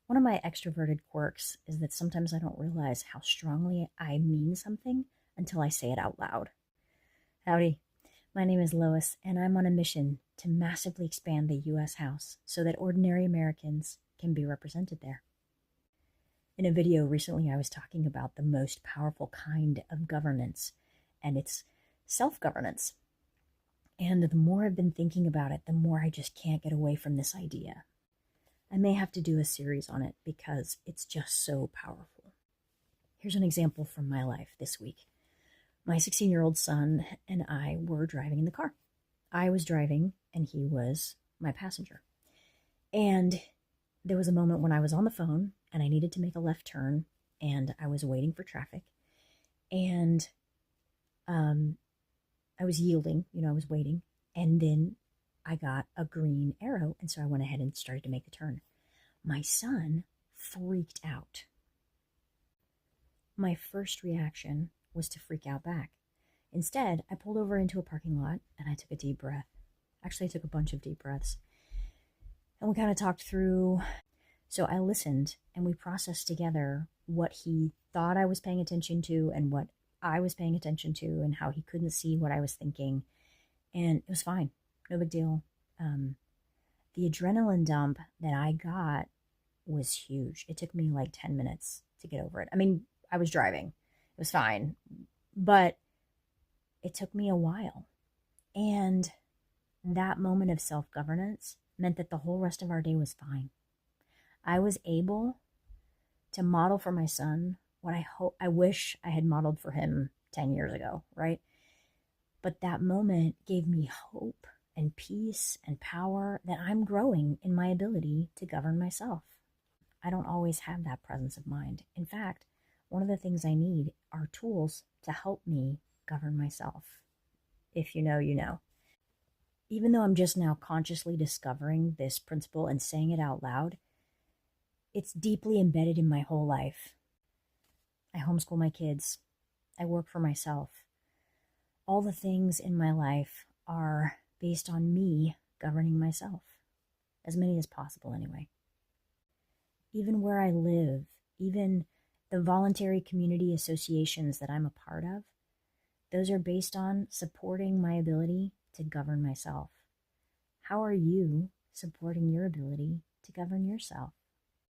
One of my extroverted quirks is that sometimes I don't realize how strongly I mean something until I say it out loud. Howdy, my name is Lois, and I'm on a mission to massively expand the U.S. House so that ordinary Americans can be represented there. In a video recently, I was talking about the most powerful kind of governance, and it's self governance. And the more I've been thinking about it, the more I just can't get away from this idea. I may have to do a series on it because it's just so powerful. Here's an example from my life this week. My 16-year-old son and I were driving in the car. I was driving and he was my passenger. And there was a moment when I was on the phone and I needed to make a left turn and I was waiting for traffic. And I was yielding, I was waiting. And then I got a green arrow. And so I went ahead and started to make the turn. My son freaked out. My first reaction was to freak out back. Instead, I pulled over into a parking lot and I took a deep breath. Actually, I took a bunch of deep breaths. And we kind of talked through. So I listened and we processed together what he thought I was paying attention to and what I was paying attention to and how he couldn't see what I was thinking. And it was fine. No big deal. The adrenaline dump that I got was huge. It took me like 10 minutes to get over it. I mean, I was driving. It was fine. But it took me a while. And that moment of self-governance meant that the whole rest of our day was fine. I was able to model for my son what I wish I had modeled for him 10 years ago, right? But that moment gave me hope and peace and power that I'm growing in my ability to govern myself. I don't always have that presence of mind. In fact, one of the things I need are tools to help me govern myself. If you know, you know. Even though I'm just now consciously discovering this principle and saying it out loud, it's deeply embedded in my whole life. I homeschool my kids. I work for myself. All the things in my life are based on me governing myself. As many as possible, anyway. Even where I live, even the voluntary community associations that I'm a part of, those are based on supporting my ability to govern myself. How are you supporting your ability to govern yourself?